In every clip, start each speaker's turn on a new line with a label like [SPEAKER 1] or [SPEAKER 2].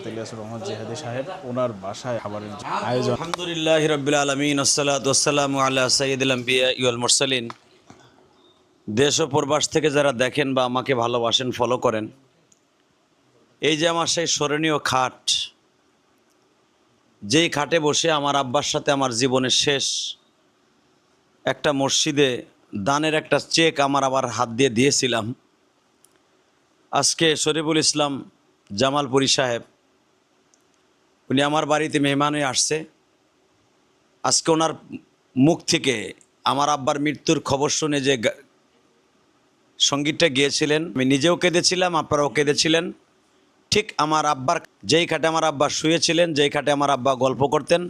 [SPEAKER 1] হযরত ইলিয়াসুর রহমান জিহাদি সাহেব ওনার বাসায় খাবারের আয়োজন।
[SPEAKER 2] আলহামদুলিল্লাহি রাব্বিল আলামিন ওয়াসসালাতু ওয়াসসালামু আলা সাইয়্যিদিল আমবিয়া ওয়াল মুরসালিন। দেশ ও প্রবাস থেকে যারা দেখেন বা আমাকে ভালোবাসেন, ফলো করেন, এই যে আমার সেই স্মরণীয় খাট, যেই খাটে বসে আমার আব্বার সাথে আমার জীবনের শেষ একটা মসজিদে দানের একটা চেক আমার আবার হাত দিয়ে দিয়েছিলাম। আজকে শরীফুল ইসলাম জামালপুরি সাহেব উনি আমার বাড়িতে মেহমান হয়ে আসছে। আজকে ওনার মুখ থেকে আমার আব্বার মৃত্যুর খবর শুনে যে সঙ্গীতটা গিয়েছিলেন, আমি নিজেও কেঁদেছিলাম, আপনারাও কেঁদেছিলেন। ঠিক আমার আব্বার যেই খাটে আমার আব্বা শুয়েছিলেন, যেই খাটে আমার আব্বা গল্প করতেন,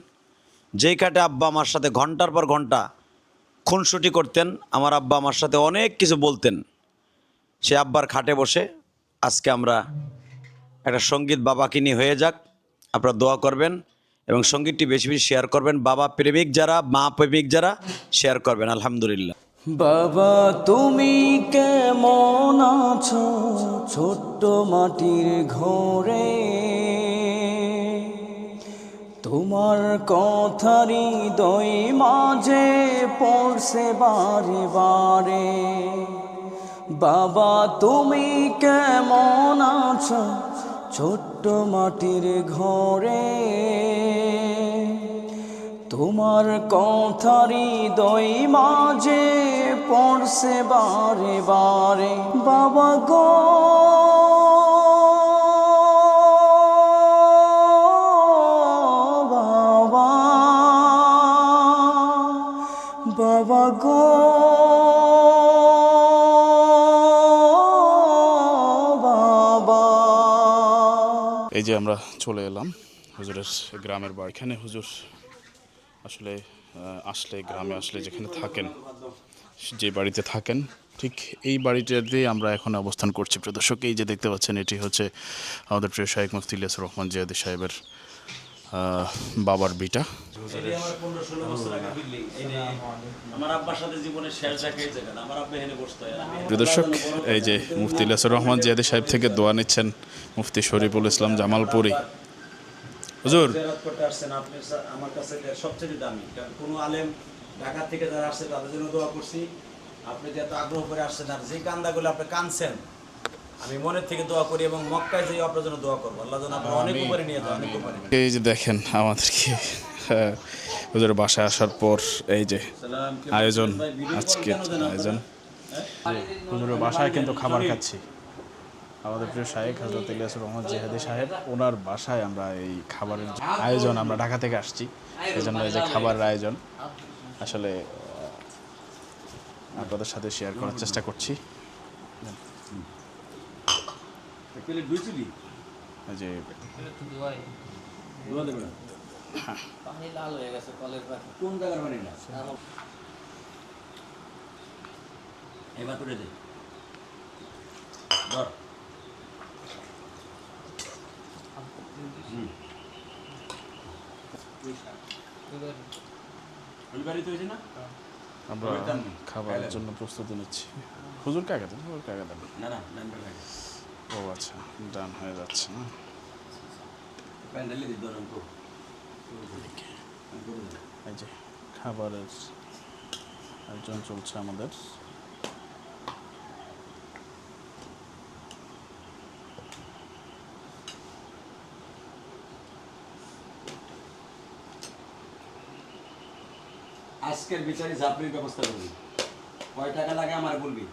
[SPEAKER 2] যেই খাটে আব্বা আমার সাথে ঘন্টার পর ঘন্টা খুনসুটি করতেন, আমার আব্বা আমার সাথে অনেক কিছু বলতেন, সে আব্বার খাটে বসে আজকে আমরা একটা সঙ্গীত বাবাকে নিয়ে হয়ে যাক। আপনারা দোয়া করবেন এবং সঙ্গীতটি বেশি বেশি শেয়ার করবেন। বাবা প্রেমিক যারা, মা প্রেমিক যারা, শেয়ার করবেন। আলহামদুলিল্লাহ।
[SPEAKER 3] বাবা তুমি কেমন আছো ছোট্ট মাটির ঘরে, তোমার কথারই হৃদয় মাঝে পড়ছে বারে বারে। বাবা তুমি কেমন আছো ছোট্ট মাটির ঘরে, তোমার কথারই হৃদয় মাঝে পড়ছে বারে বারে। বাবা গো বাবা, বাবা গো বাবা।
[SPEAKER 1] এই যে আমরা চলে এলাম হুজুরের গ্রামের বাড়ি। এখানে হুজুর আসলে আসলে গ্রামে আসলে যেখানে থাকেন, যে বাড়িতে থাকেন, ঠিক এই বাড়িটাতে আমরা এখন অবস্থান করছি। প্রিয় দর্শক, এই যে দেখতে পাচ্ছেন, এটি হচ্ছে আমাদের প্রিয় শাইখ মুফতি ইলিয়াসুর রহমান জিহাদি সাহেবের বাবার ভিটা। প্রিয় দর্শক, এই যে মুফতি ইলিয়াসুর রহমান জিহাদি সাহেব থেকে দোয়া নিচ্ছেন মুফতি শরীফুল ইসলাম জামালপুরি। হুজুর
[SPEAKER 2] করতে আসছেন আপনি আমার কাছে সবচেয়ে দামি, কারণ কোনো আলেম ঢাকা থেকে যারা আসছে তাদের জন্য দোয়া করছি। আপনি যে এত আগ্রহ করে আসছেন আর যে কান্দাগুলো আপনি কাঁদছেন, আমি মনের থেকে দোয়া করি এবং মক্কায় যেয়ে আপনার জন্য দোয়া করবো, আল্লাহ যেন আপনার অনেক উপরে নিয়ে যান, অনেক উপরে।
[SPEAKER 1] এই যে দেখেন আমাদেরকে হুজুরের বাসায় আসার পর এই যে আয়োজন, আজকের আয়োজন, হুজুরের বাসায় কিন্তু খাবার খাচ্ছি। আমাদের প্রিয় শাইখ হযরত ইলিয়াসুর রহমান জিহাদি সাহেব ওনার বাসায় আমরা এই খাবারের আয়োজন, আমরা ঢাকা থেকে আসছি, এই জন্য এই যে খাবারের আয়োজন আসলে আপনাদের সাথে শেয়ার করার চেষ্টা করছি। এই যে
[SPEAKER 2] কোন জায়গার বাড়ি না এবার তুলে দে ধর।
[SPEAKER 1] আমরা খাবারের জন্য প্রস্তুতি নিচ্ছি। হুজুর কাকে দেন? হুজুর কাকে দেন?
[SPEAKER 2] না না
[SPEAKER 1] ও আচ্ছা, ডান হয়ে যাচ্ছে না।
[SPEAKER 2] প্যান্ডেলে দিই ধরেন তো।
[SPEAKER 1] এই যে খাবারের আয়োজন চলছে আমাদের।
[SPEAKER 2] আজকের বিচারে ঝাপড়ির ব্যবস্থা করবি, কয় টাকা লাগে আমার বলবি।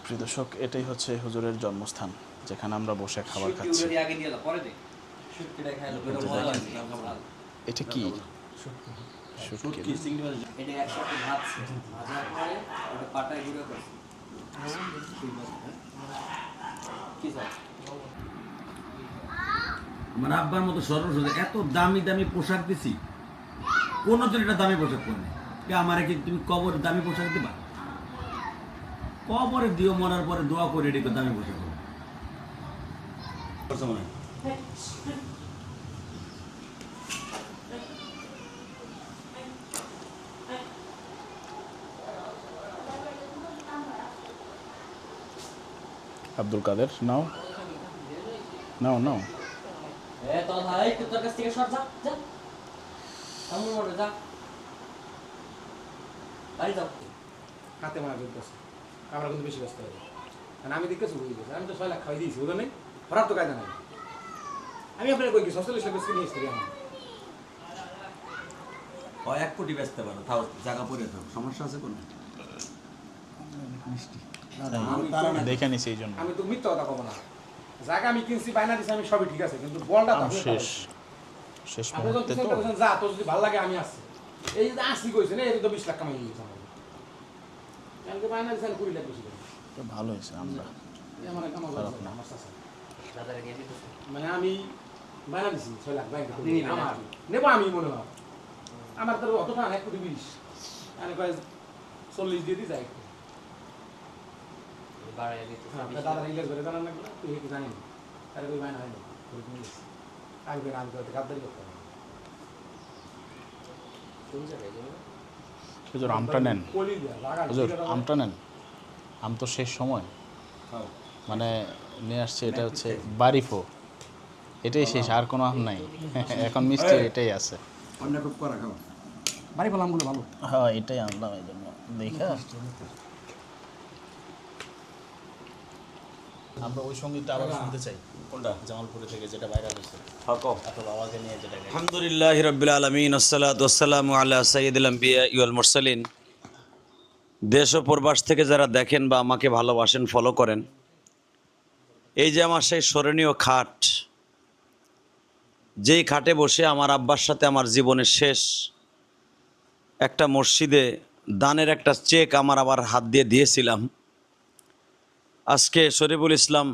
[SPEAKER 1] প্রিয় দর্শক, এটাই হচ্ছে হুজুরের জন্মস্থান, যেখানে আমরা বসে খাবার খাচ্ছি। এটা কি?
[SPEAKER 2] আমার আব্বার মতো সরল সোজা এত দামি দামি পোশাক দিছি, কোনোদিন এটা দামি পোশাক পরে আমার কি তুমি কবরে দামি পোশাক দিবা? কবরে দিও, মরার পরে দোয়া করে এটিকে দামি পোশাক করবো।
[SPEAKER 1] আব্দুল কাদের নাও নাও নাও।
[SPEAKER 4] তোর ভাই তোর কাছ থেকে সর, যা যা আমার মনে যা বাড়ি যাও।
[SPEAKER 5] হাতে মারা চলতেছে, আমরা কিন্তু বেশি ব্যস্ত হবে, কারণ আমি দেখতেছি হয়ে গেছে। আমি তো 6 লাখ খাওয়াই দিয়েছি, ওদের নেই খারাপ তো কায়দা নাই। আমি আপনার কই কি 47 লাখ বেশি নিয়ে এসেছি আমার।
[SPEAKER 2] 1 কোটি বেচতে পারো, তাও জায়গা পড়ে থাকো, সমস্যা আছে কোনো?
[SPEAKER 1] দেখে নিছি এই জন্য।
[SPEAKER 5] আমি তো মিথ্যা কথা কব না, জায়গা আমি কিনছি, বায়না দিছি, আমি সবই ঠিক আছে, কিন্তু বলটা তো আপনি
[SPEAKER 1] শেষ শেষ
[SPEAKER 5] আপনি তো
[SPEAKER 1] মুহূর্তে
[SPEAKER 5] চিন্তা
[SPEAKER 1] তো
[SPEAKER 5] করছেন, যা তোর যদি ভালো লাগে আমি আসছি। এই যে আসছি কইছেন, এই তো 20 লাখ কামাই নিয়েছে আমার। আমি তো বায়না দিছি 20 লাখ বেশি করে।
[SPEAKER 1] তো ভালো হয়েছে আমরা
[SPEAKER 5] এই আমার কামাই হচ্ছে না, আমার চাচা।
[SPEAKER 4] দাদারে দিয়ে দিতেছে।
[SPEAKER 5] মানে আমি বায়না দিছি 6 লাখ ব্যাংকে আমার নেব, আমি মনে হয় আমার তো অত টাকা 1 কোটি 20 আমি কয় 40 দিয়ে দিই যাই।
[SPEAKER 4] বাড়াইয়া দিতেছে।
[SPEAKER 5] দাদা ইংলিশ করে জানান না, তুই কি জানি না, তাহলে কই বায়না হয় না, আমি কই আমি তো গাদ্দারি করতে হবে।
[SPEAKER 4] কোন জায়গায় যাবে?
[SPEAKER 1] হুজুর আমটা নেন,
[SPEAKER 5] কলি দিয়া লাগা
[SPEAKER 1] হুজুর আমটা নেন। আম তো শেষ সময়, মানে নিয়ে আসছে, এটা হচ্ছে বারিফো, এটাই শেষ, আর কোনো আম নাই এখন, মিষ্টি এটাই আছে।
[SPEAKER 2] অন্য খুব করা খাও।
[SPEAKER 5] বাড়ি পেলামগুলো ভালো।
[SPEAKER 1] হ্যাঁ এটাই আনলাম এই জন্য দেখা। আমরা ওই সঙ্গীতটা আবার শুনতে চাই।
[SPEAKER 2] কোনটা?
[SPEAKER 1] জামালপুরে থেকে যেটা ভাইরাল হয়েছে,
[SPEAKER 2] হকো।
[SPEAKER 1] আপনার বাবাকে নিয়ে যেটা গাইছে।
[SPEAKER 2] আলহামদুলিল্লাহি রাব্বিল আলামিন, আসসালাতু ওয়াসসালামু আলা সাইয়্যিদিল আম্বিয়া ওয়াল মুরসালিন। দেশ ও প্রবাস থেকে যারা দেখেন বা আমাকে ভালোবাসেন, ফলো করেন, এই যে আমার সেই স্মরণীয় খাট, যেই খাটে বসে আমার আব্বার সাথে আমার জীবনের শেষ একটা মসজিদে দানের একটা চেক আমার আবার হাত দিয়ে দিয়েছিলাম। আজকে শরীফুল ইসলাম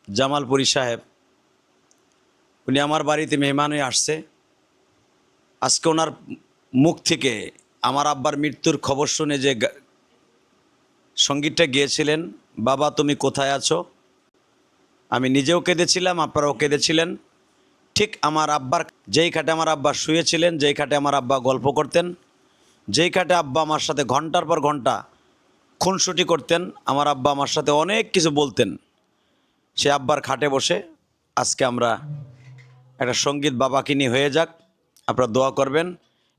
[SPEAKER 2] জামালপুরি সাহেব, উনি আমার বাড়িতে মেহমান হয়ে আসছে। আজকে ওনার মুখ থেকে আমার আব্বার মৃত্যুর খবর শুনে যে সঙ্গীতটা গিয়েছিলেন, বাবা তুমি কোথায় আছো, আমি নিজেও কেঁদেছিলাম, আপনারাও কেঁদেছিলেন। ঠিক আমার আব্বার যেই খাটে আমার আব্বা শুয়েছিলেন, যেই খাটে আমার আব্বা গল্প করতেন, যেই খাটে আব্বা আমার সাথে ঘন্টার পর ঘন্টা খুনসুটি করতেন, আমার আব্বা আমার সাথে অনেক কিছু বলতেন, সে আব্বার খাটে বসে আজকে আমরা একটা সঙ্গীত বাবাকে নিয়ে হয়ে যাক। আপনারা দোয়া করবেন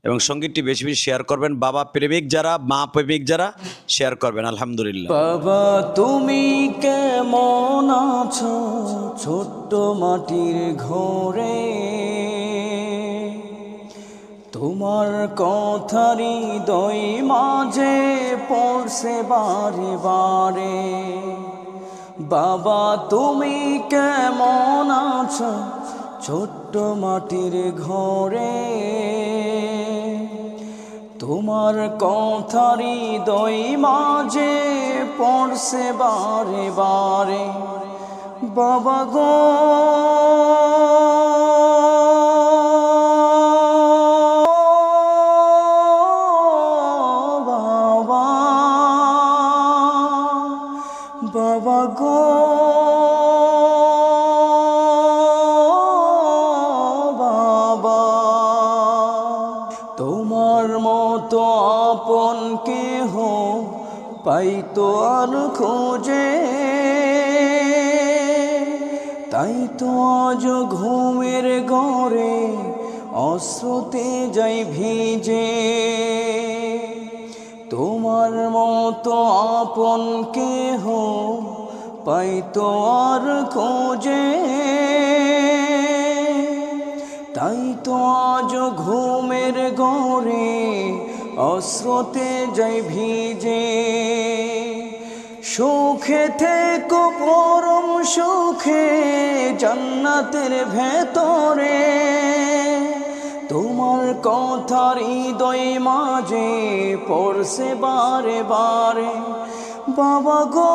[SPEAKER 2] এবং সঙ্গীতটি বেশি বেশি শেয়ার করবেন। বাবা প্রেমিক যারা, মা প্রেমিক যারা, শেয়ার করবেন। আলহামদুলিল্লাহ।
[SPEAKER 3] বাবা তুমি কেমন আছো ছোট্ট মাটির ঘরে, তোমার কথারই হৃদয় মাঝে পড়ছে বারে বারে। বাবা তুমি কেমন আছো ছোট্ট মাটির ঘরে, তোমার কথারই হৃদয় মাঝে পড়ছে বারে বারে। বাবা গো বাবা, বাবা গো বাবা, তোমার মতো আপন কেহ পাইতো আর খোঁজে, তাই তো আজ ঘুমের ঘরে অশ্রুতে যাই ভিজে। তোমার মতো আপন কেহ পাইতো আর খোঁজে, তাই তো আজ ঘুমের ঘরে অশ্রুতে যাই ভিজে। সুখে থেকো পরম সুখে জান্নাতের ভেতরে, তোমার কথার হৃদয় মাঝে পড়ছে বারে বারে। বাবা গো